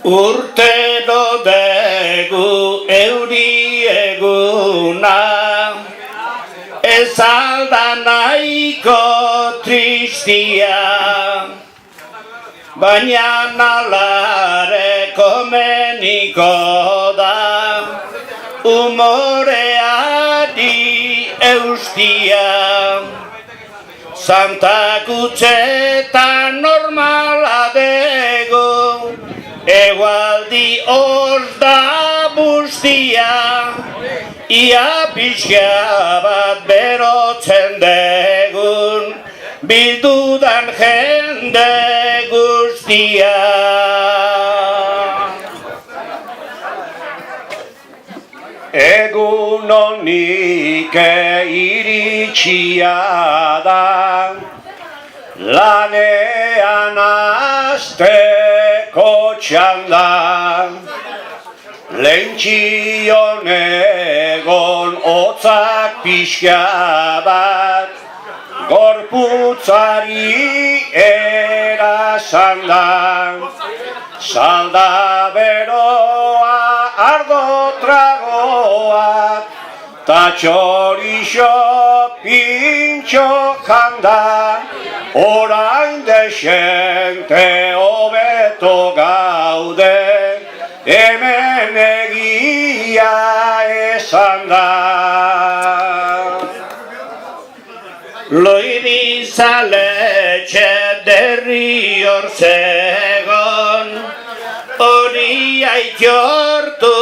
Urtero degu euri eguna, ez alda nahiko tristia, baina nalare komeniko da, umoreari eustia. Santa Kutzeta normala dego, egualdi hor da bustia, ia pixka bat berotzen degun, bildudan jende guztia. Egun honik iritsia da, lanean asteko txanda, lehentxion egon hotzak pixka bat, gorputzari erasan da, salda beroa ardo tragoak, ta txorixo pintxo janda, orain desente hobeto gaude, hemen egia esan da. Loirizaletxe derri hor zegon, hori aitortu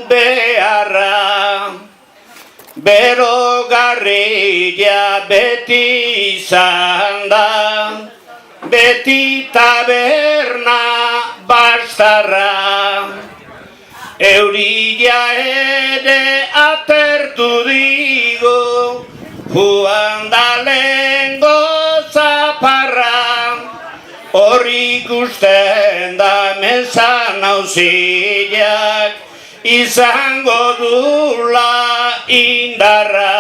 beharra, bero garrila beti izan da, beti taberna bastarra. Eurila ere atertu digu, joan da lehengo zaparra, hori ikusten da mezan auziak, izango dula indarra.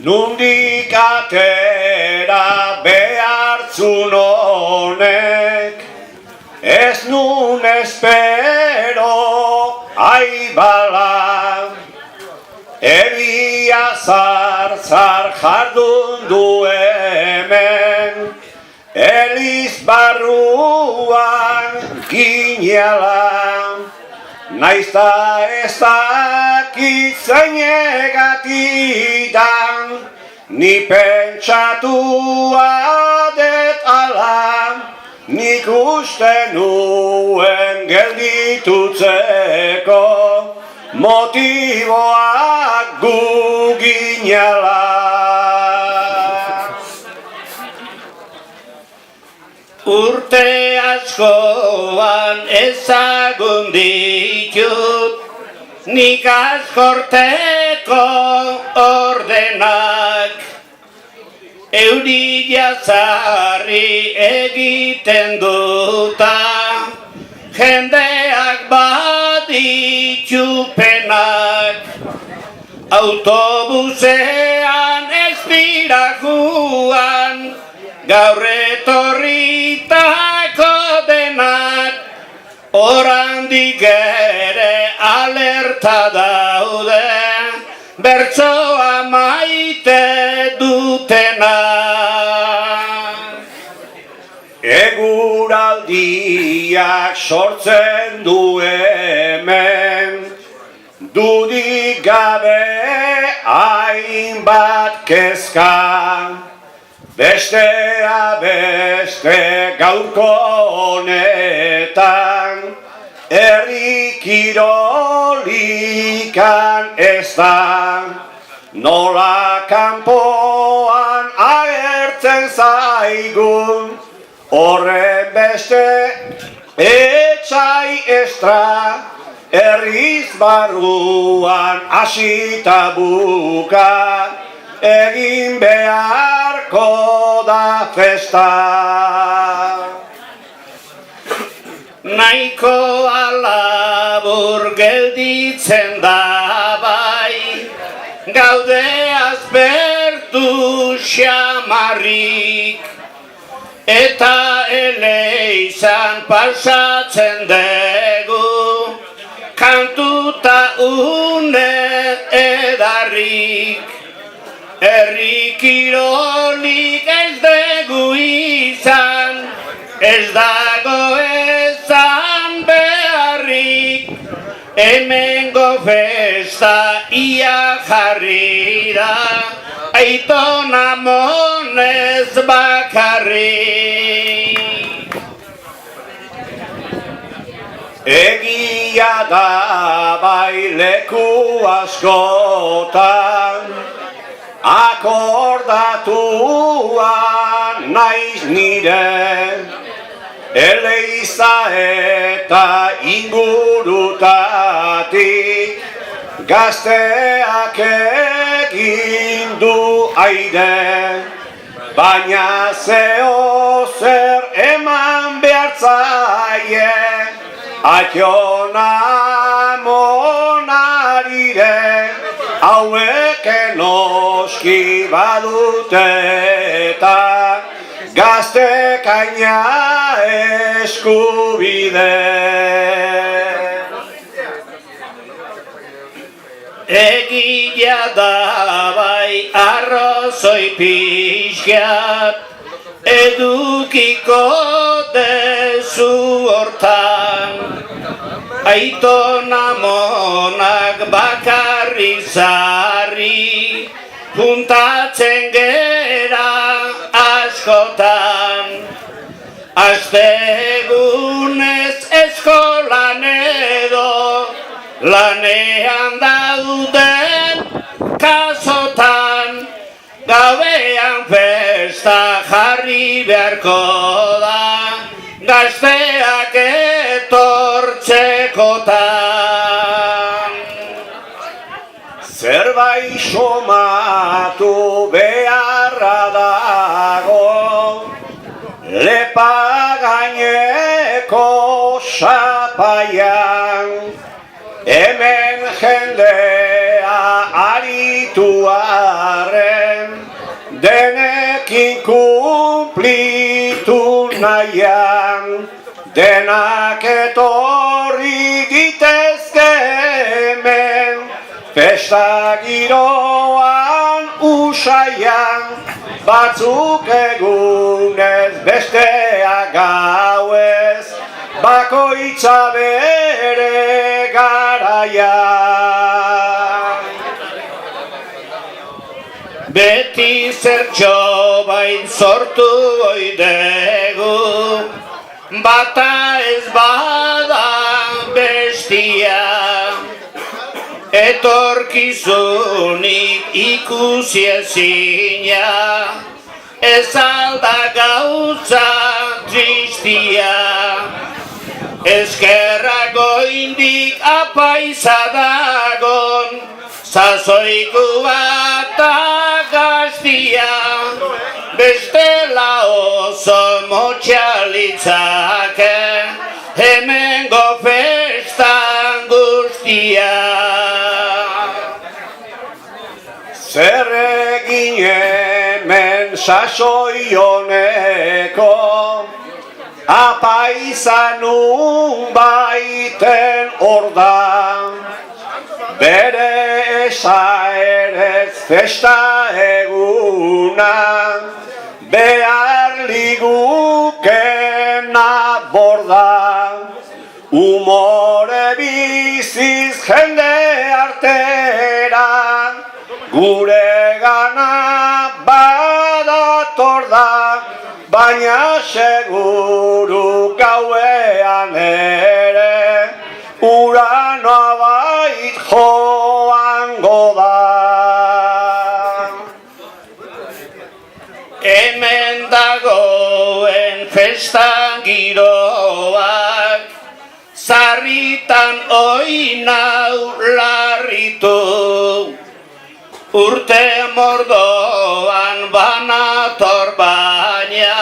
Nundik atera behartzun honek, ez nun espero aibala, egia zar jardun du hemen, eliz barruan ginela, naizta ez dakit zeinegatitan, ni pentsatua det ala, nik uste nuen gelditutzeko, motiboak gu ginela. Urte askoan ezagun ditut, nik askorteko ordenak, euri jazarri egiten duta, jendeak baditxupenak, autobusean ez dira joan, gaur etorritako denak, oraindik ere alerta daude, bertsoa maite dutenak. Eguraldiak sortzen du hemen, dudik gabe hainbat kezka, bestea beste gaurko honetan, herri kirolikan ez da, nola kanpoan agertzen zaigun, horren beste etxai estra, herriz barruan hasita buka, egin beharko da festa. Nahiko alabur gelditzen da bai, gaude azbertu xamarrik, eta eleizan pasatzen dugu, kantuta une edarrik, herri kirolik ez dugu izan, ez dago ezan beharrik, hemengo festa ia jarri da, Aiton Amonez bakarrik. Egia da bai leku askotan, akordatua naiz nire, Eleiza eta ingurutatik, gazteak egin du aire, baina zeo zer eman behartzaie, Aiton Amonarire, hauek noski badute eta gaztekaina eskubide. Egia da bai arrozoi pixkat, edukiko dezu hortan, Aiton Amonak bakarri zarri, juntatzen gera askotan, astegunez eskolan edo, lanean dauden kasotan, gauean festa jarri beharko da, gazteak etortzekotan. Zerbait somatu beharra dago, lepa gaineko zapaian, hemen jendea aritu arren, denekin kumplitu nahian, denak etorri gitezke hemen, festa giroan usaian, batzuk egunez besteak gauez, bakoitza bere garaian. Beti zertxo bain sortu oidegu, bata ez bada bestia, etorkizunik ikusi ezina, ez alda gauza tristia, eskerrak goindik apaiza dagon, sasoiku bat gaztia, bestela oso motxalitzake, hemengo festan guztia. Zer egin hemen sasoi honeko, apaiza nun baiten ordan, bere esaerez festa eguna, behar ligukena borda, umore biziz jende artera, gure gana badator da, baina seguru gauean ere, uranoa bait joango da. Hemen dagoen festa giroak, sarritan oinau larritu, urte mordoan banator baina,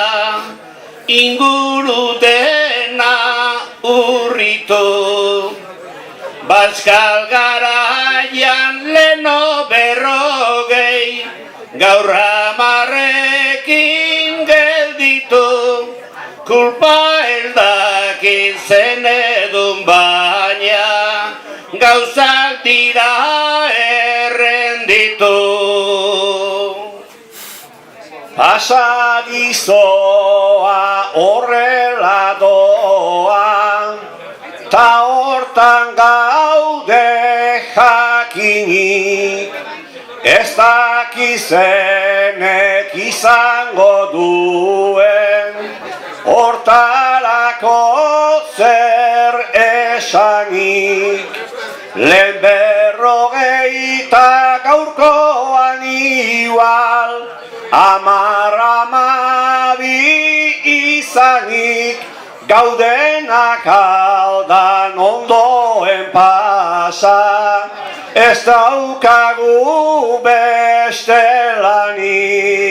inguru dena urritu. Baskal garaian leno berrogei, gaur 10 gelditu, kulpa ez dakit zen edun baina, gauzak dira errenditu. Pasadizoa horrela doa, ta hortan gaude jakinik, ez dakizenek izango duen, hortarako zer esanik. Lehen 40 gaurkoan igual, 10-12 izanik, gaudenak aldan ondoen pasa, ez daukagu beste lanik.